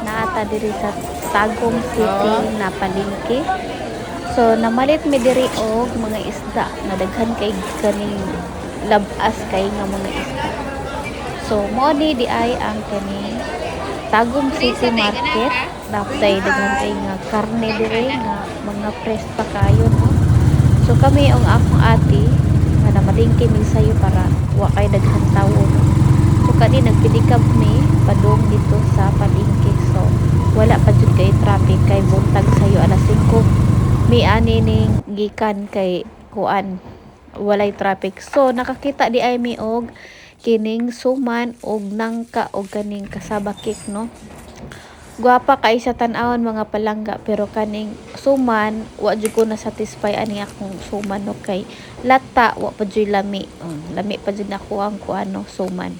Naata diri sa Tagum City na palengke. So namalit mi diri og mga isda na daghan kay kaning labas kay nga mga isda. So mo ni di ay ang kaning Tagum City Market. Dapay daghan kay nga karne diri nga mga fresh pa kayo no. So kami ang akong ati nga namalingki mi sayo para wa kay daghan tawo no. So kani nagpidikab mi padung dito sa palengke. So wala pa jud kay traffic kay buntag sayo alas 5 mi ani ning gikan kay kuan walay traffic. So nakakita di ay mi og kining suman og nangka og kaning kasaba cake no. Guwapa kay sa tan-awon mga palangga pero kaning suman wa jud ko na satisfy ani akong suman no kay lata wa pa jud lami. Lami pa jud ako ang kuano suman.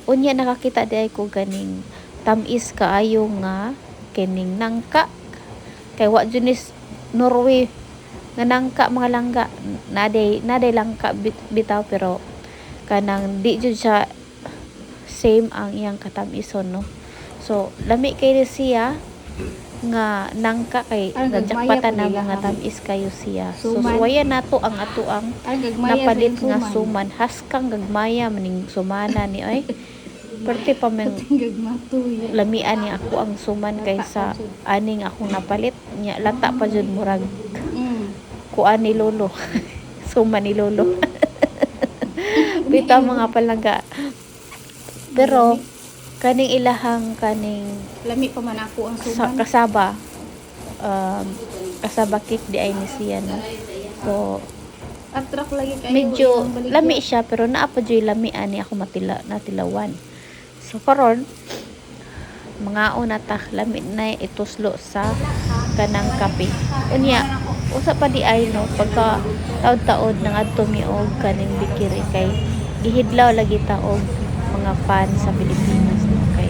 Unya nakakita di ay ko ganing tamis kaayo nga kining nangka kay wa jud ni Norway nga nangka mga langga naday langka bitaw pero kanang di jud siya same ang iyang katamison no. So lami kay siya nga nangka kay nagjakpatan na mga tamis kayo siya. So suwaya nato ang ato ang napalit nga suman haskang gagmaya maning sumana ni ay perti pa man lamian ni ako ang suman kaysa aning akong napalit nya lata pa jud murag kuan ni lolo suman ni lolo bitaw mga palangga pero kaning ilahang kaning lami pa man ako ang suman kasaba cake di ay ni siya no. So attract lagi kayo medyo lami siya pero naa pa jud lami ani ako natilawan. So karon mga una ta lami na ituslo sa kanang kape. Unya usa pa di ay no pagka taod-taod nang adto mi og kaning bikiri kay gihidlaw lagi ta og mga pan sa Pilipinas no kay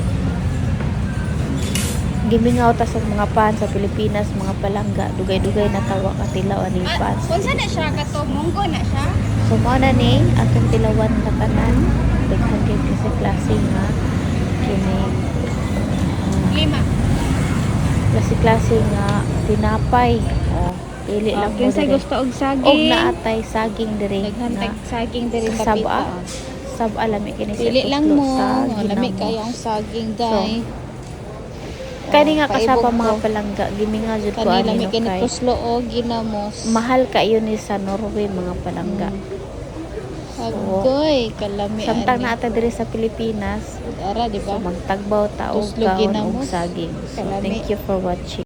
gimingaw ta sa mga pan sa Pilipinas mga palangga dugay-dugay na tawa ka tilaw ani pan. Unsa na siya kato munggo na siya? So mo na ni atong tilawan na tanan daghan kay kasi klase nga kini Lima. klase nga tinapay dili lang mo Kinsay diri gusto og saging? og naatay saging diri Daghan na tag saging diri sa saba pita. saba lami kini sa Pili lang tuslo mo, sa lami ginamo. kayo ang saging day. Kani nga kasapa paibog mga ko. palangga giminga jud ko Kani ani lami no kini kay tuslo o ginamos. mahal kayo ni sa Norway mga palangga. Agoy, kalami Samtang ani. naata diri sa Pilipinas, Ara di so ba? magtagbaw ta og Tuslo kaon og ginamos. saging. So Kalami. thank you for watching.